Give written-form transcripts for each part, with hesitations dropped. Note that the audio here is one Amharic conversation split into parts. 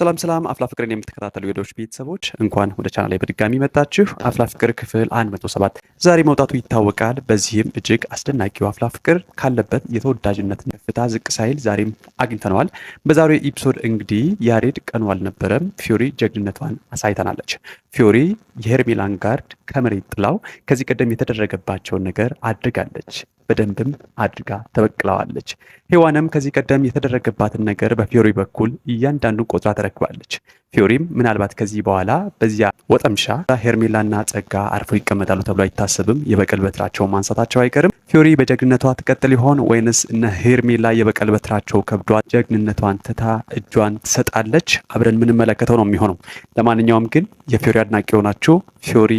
ሰላም አፍላ ፍቅርን የምትከታተሉ የዶች ቤተሰቦች እንኳን ወደ ቻናሌ በድጋሚ መጣችሁ። አፍላ ፍቅር ክፍል 107 ዛሬ መውጣቱ ይታወቃል። በዚህም እጅግ አስደናቂው አፍላ ፍቅር ካለበት የተወዳጅነት ከፍታ ዝቅ ሳይል ዛሬም አግኝተነዋል። በዛሬው ኤፒሶድ እንግዲህ ያሬድ ቀኑ አልነበረም፣ ፊዮሪ ጀግንነቷን አሳይተናለች። ፊዮሪ የሄርሜላን ጋርድ ከመሬት ጥላው ከዚህ ቀደም የተደረገባቸውን ነገር አድርጋለች። በደንብም አድርጋ ተበቅለዋለች። ሔዋንም ከዚህ ቀደም የተደረገባትን ነገር በፊዮሪ በኩል እያንዳንዱ ቆጥራ ተረክባለች። ፊዮሪም ምናልባት ከዚህ በኋላ በዚያ ወጠምሻ ሄርሜላና ጸጋ አርፈው ይቀመጣሉ ተብሎ አይታሰብም። የበቀል በትራቸውን ማንሳታቸው አይቀርም። ፊዮሪ በጀግንነቷ ትቀጥል ይሆን ወይንስ እነ ሄርሜላ የበቀል በትራቸው ከብዷት ጀግንነቷን ትታ እጇን ትሰጣለች? አብረን የምንመለከተው ነው የሚሆነው። ለማንኛውም ግን የፊዮሪ አድናቂ የሆናችሁ ፊዮሪ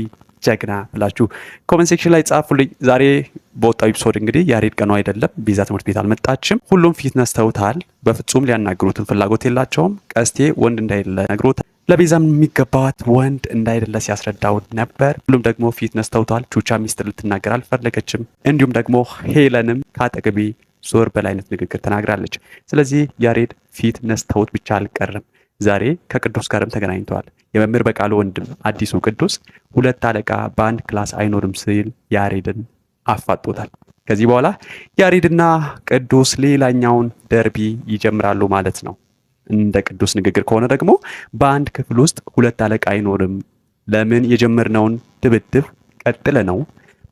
ጀግና ብላችሁ ኮሜንት ሴክሽን ላይ ጻፉልኝ። ዛሬ በወጣው ኤፒሶድ እንግዲህ ያሬድ ቀኑ አይደለም፣ ቤዛ ትምህርት ቤት አልመጣችም። ሁሉም ፊት ነስተውታል። በፍጹም ሊያናግሩትን ፍላጎት የላቸውም። ቀስቴ ወንድ እንዳይደለ ነግሮታል። ለቤዛም የሚገባት ወንድ እንዳይደለ ሲያስረዳው ነበር። ሁሉም ደግሞ ፊት ነስተውታል። ቹቻ ሚስጥር ልትናገር አልፈለገችም። እንዲሁም ደግሞ ሄለንም ከአጠገቤ ዞር በላይነት ንግግር ተናግራለች። ስለዚህ ያሬድ ፊት ነስተውት ብቻ አልቀርም። ዛሬ ከቅዱስ ጋርም ተገናኝተዋል። የመምህር በቃሉ ወንድም አዲሱ ቅዱስ ሁለት አለቃ በአንድ ክላስ አይኖርም ሲል ያሬድን አፋጦታል። ከዚህ በኋላ ያሬድና ቅዱስ ሌላኛውን ደርቢ ይጀምራሉ ማለት ነው። እንደ ቅዱስ ንግግር ከሆነ ደግሞ በአንድ ክፍል ውስጥ ሁለት አለቃ አይኖርም። ለምን የጀመርነውን ድብድብ ቀጥለ ነው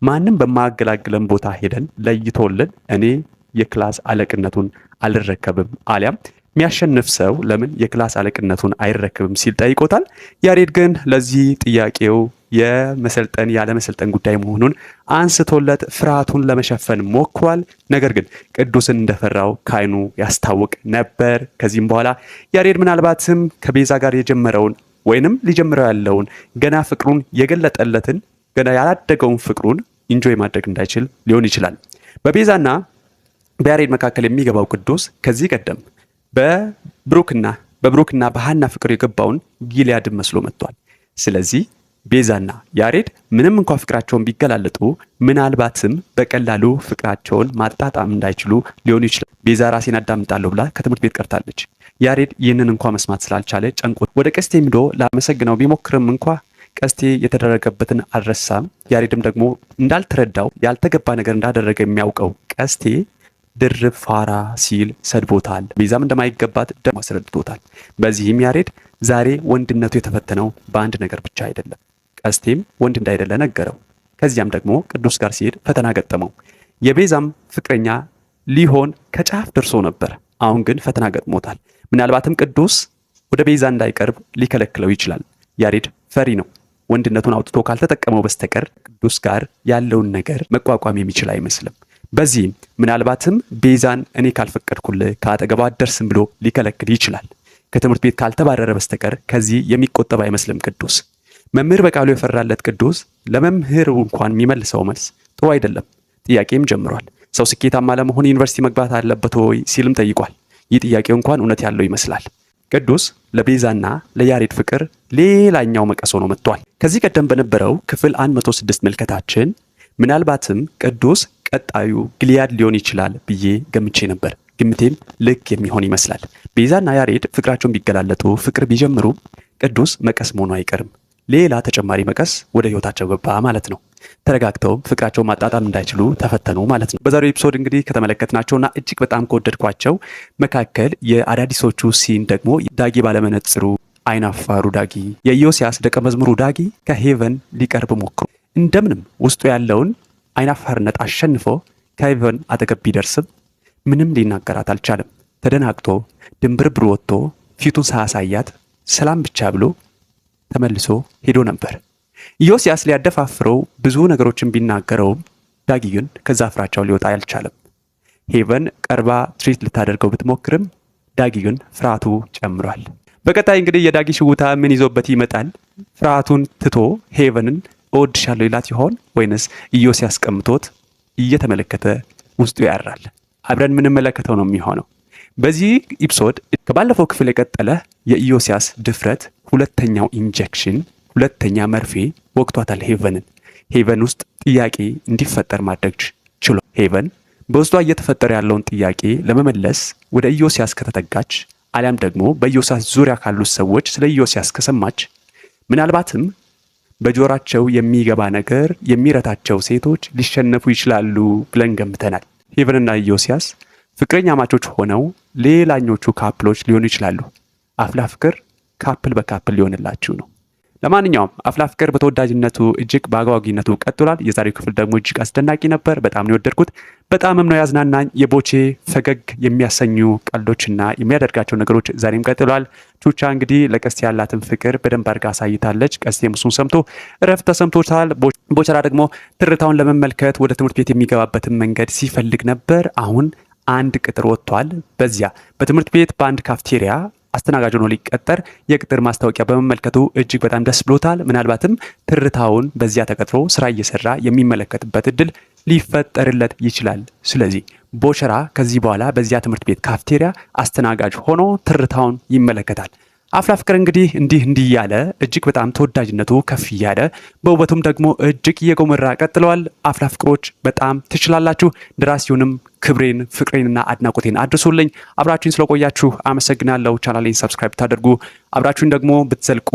ማንም በማያገላግለን ቦታ ሄደን ለይቶልን እኔ የክላስ አለቅነቱን አልረከብም አሊያም የሚያሸንፍ ሰው ለምን የክላስ አለቅነቱን አይረከብም ሲል ጠይቆታል። ያሬድ ግን ለዚህ ጥያቄው የመሰልጠን ያለ መሰልጠን ጉዳይ መሆኑን አንስቶለት ፍርሃቱን ለመሸፈን ሞክሯል። ነገር ግን ቅዱስን እንደፈራው ካይኑ ያስታውቅ ነበር። ከዚህም በኋላ ያሬድ ምናልባትም ከቤዛ ጋር የጀመረውን ወይንም ሊጀምረው ያለውን ገና ፍቅሩን የገለጠለትን ገና ያላደገውን ፍቅሩን ኢንጆይ ማድረግ እንዳይችል ሊሆን ይችላል። በቤዛና በያሬድ መካከል የሚገባው ቅዱስ ከዚህ ቀደም በብሩክና በሃና ፍቅር የገባውን ጊልያድን መስሎ መጥቷል። ስለዚህ ቤዛና ያሬድ ምንም እንኳን ፍቅራቸውን ቢገላለጡ ምናልባትም በቀላሉ ፍቅራቸውን ማጣጣም እንዳይችሉ ሊሆኑ ይችላል። ቤዛ ራሴን አዳምጣለሁ ብላ ከትምህርት ቤት ቀርታለች። ያሬድ ይህንን እንኳን መስማት ስላልቻለ ጨንቆት ወደ ቀስቴ ሄዶ ላመሰግነው ቢሞክርም እንኳ ቀስቴ የተደረገበትን አልረሳም። ያሬድም ደግሞ እንዳልተረዳው ያልተገባ ነገር እንዳደረገ የሚያውቀው ቀስቴ ድርብ ፋራ ሲል ሰድቦታል። ቤዛም እንደማይገባት ደግሞ አስረድቶታል። በዚህም ያሬድ ዛሬ ወንድነቱ የተፈተነው በአንድ ነገር ብቻ አይደለም። ቀስቴም ወንድ እንዳይደለ ነገረው። ከዚያም ደግሞ ቅዱስ ጋር ሲሄድ ፈተና ገጠመው። የቤዛም ፍቅረኛ ሊሆን ከጫፍ ደርሶ ነበር። አሁን ግን ፈተና ገጥሞታል። ምናልባትም ቅዱስ ወደ ቤዛ እንዳይቀርብ ሊከለክለው ይችላል። ያሬድ ፈሪ ነው። ወንድነቱን አውጥቶ ካልተጠቀመው በስተቀር ቅዱስ ጋር ያለውን ነገር መቋቋም የሚችል አይመስልም። በዚህም ምናልባትም ቤዛን እኔ ካልፈቀድኩልህ ከአጠገቧ አትደርስም ብሎ ሊከለክል ይችላል። ከትምህርት ቤት ካልተባረረ በስተቀር ከዚህ የሚቆጠብ አይመስልም ቅዱስ። መምህር በቃሉ የፈራለት ቅዱስ ለመምህሩ እንኳን የሚመልሰው መልስ ጥሩ አይደለም። ጥያቄም ጀምሯል። ሰው ስኬታማ ለመሆን ዩኒቨርሲቲ መግባት አለበት ወይ ሲልም ጠይቋል። ይህ ጥያቄው እንኳን እውነት ያለው ይመስላል። ቅዱስ ለቤዛና ለያሬድ ፍቅር ሌላኛው መቀስ ሆኖ መጥቷል። ከዚህ ቀደም በነበረው ክፍል 106 መልከታችን ምናልባትም ቅዱስ ቀጣዩ ጊልያድ ሊሆን ይችላል ብዬ ገምቼ ነበር። ግምቴም ልክ የሚሆን ይመስላል። ቤዛና ያሬድ ፍቅራቸውን ቢገላለጡ ፍቅር ቢጀምሩ ቅዱስ መቀስ መሆኑ አይቀርም። ሌላ ተጨማሪ መቀስ ወደ ህይወታቸው ገባ ማለት ነው። ተረጋግተውም ፍቅራቸውን ማጣጣም እንዳይችሉ ተፈተኑ ማለት ነው። በዛሬው ኤፒሶድ እንግዲህ ከተመለከትናቸውና እጅግ በጣም ከወደድኳቸው መካከል የአዳዲሶቹ ሲን ደግሞ ዳጊ ባለመነጽሩ አይናፋሩ ዳጊ፣ የኢዮስያስ ደቀ መዝሙሩ ዳጊ ከሄቨን ሊቀርብ ሞክሮ እንደምንም ውስጡ ያለውን አይናፋርነት አሸንፎ ከሄቨን አጠገብ ቢደርስም ምንም ሊናገራት አልቻለም። ተደናግጦ ድንብርብር ወጥቶ ፊቱን ሳያሳያት ሰላም ብቻ ብሎ ተመልሶ ሄዶ ነበር። ኢዮስያስ ሊያደፋፍረው ብዙ ነገሮችን ቢናገረውም ዳጊ ግን ከዛ ፍራቻው ሊወጣ አልቻለም። ሄቨን ቀርባ ትሪት ልታደርገው ብትሞክርም ዳጊ ግን ፍርሃቱ ጨምሯል። በቀጣይ እንግዲህ የዳጊ ሽውታ ምን ይዞበት ይመጣል? ፍርሃቱን ትቶ ሄቨንን እወድሻለሁ ይላት ይሆን ወይንስ ኢዮስያስ ቀምቶት እየተመለከተ ውስጡ ያራል? አብረን የምንመለከተው ነው የሚሆነው። በዚህ ኤፒሶድ ከባለፈው ክፍል የቀጠለ የኢዮስያስ ድፍረት ሁለተኛው ኢንጀክሽን ሁለተኛ መርፌ ወቅቷታል ሄቨንን። ሄቨን ውስጥ ጥያቄ እንዲፈጠር ማድረግ ችሏል። ሄቨን በውስጧ እየተፈጠረ ያለውን ጥያቄ ለመመለስ ወደ ኢዮስያስ ከተጠጋች አሊያም ደግሞ በኢዮስያስ ዙሪያ ካሉት ሰዎች ስለ ኢዮስያስ ከሰማች ምናልባትም በጆራቸው የሚገባ ነገር የሚረታቸው ሴቶች ሊሸነፉ ይችላሉ ብለን ገምተናል። ሄቨንና ኢዮስያስ ፍቅረኛ ማቾች ሆነው ሌላኞቹ ካፕሎች ሊሆኑ ይችላሉ። አፍላ ፍቅር ካፕል በካፕል ሊሆንላችሁ ነው። ለማንኛውም አፍላ ፍቅር በተወዳጅነቱ እጅግ በአጓጊነቱ ቀጥሏል። የዛሬው ክፍል ደግሞ እጅግ አስደናቂ ነበር። በጣም ነው የወደድኩት። በጣምም ነው ያዝናናኝ። የቦቼ ፈገግ የሚያሰኙ ቀልዶችና የሚያደርጋቸው ነገሮች ዛሬም ቀጥሏል። ቹቻ እንግዲህ ለቀስቴ ያላትን ፍቅር በደንብ አድርጋ አሳይታለች። ቀስቴም እሱን ሰምቶ እረፍት ተሰምቶታል። ቦቸራ ደግሞ ትርታውን ለመመልከት ወደ ትምህርት ቤት የሚገባበትን መንገድ ሲፈልግ ነበር። አሁን አንድ ቅጥር ወጥቷል። በዚያ በትምህርት ቤት በአንድ ካፍቴሪያ አስተናጋጅ ሆኖ ሊቀጠር የቅጥር ማስታወቂያ በመመልከቱ እጅግ በጣም ደስ ብሎታል። ምናልባትም ትርታውን በዚያ ተቀጥሮ ስራ እየሰራ የሚመለከትበት እድል ሊፈጠርለት ይችላል። ስለዚህ ቦቸራ ከዚህ በኋላ በዚያ ትምህርት ቤት ካፍቴሪያ አስተናጋጅ ሆኖ ትርታውን ይመለከታል። አፍላ ፍቅር እንግዲህ እንዲህ እያለ እጅግ በጣም ተወዳጅነቱ ከፍ እያለ በውበቱም ደግሞ እጅግ እየጎመራ ቀጥለዋል። አፍላ ፍቅሮች በጣም ትችላላችሁ። ደራሲውንም ክብሬን ፍቅሬንና አድናቆቴን አድርሱልኝ። አብራችሁን ስለቆያችሁ አመሰግናለሁ። ቻናሌን ሰብስክራይብ ታደርጉ አብራችሁን ደግሞ ብትዘልቁ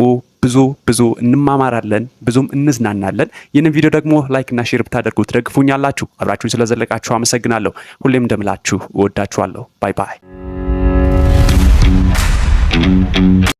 ብዙ እንማማራለን፣ ብዙም እንዝናናለን። ይህንን ቪዲዮ ደግሞ ላይክ እና ሼር ብታደርጉ ትደግፉኛላችሁ። አብራችሁን ስለዘለቃችሁ አመሰግናለሁ። ሁሌም እንደምላችሁ እወዳችኋለሁ። ባይ ባይ።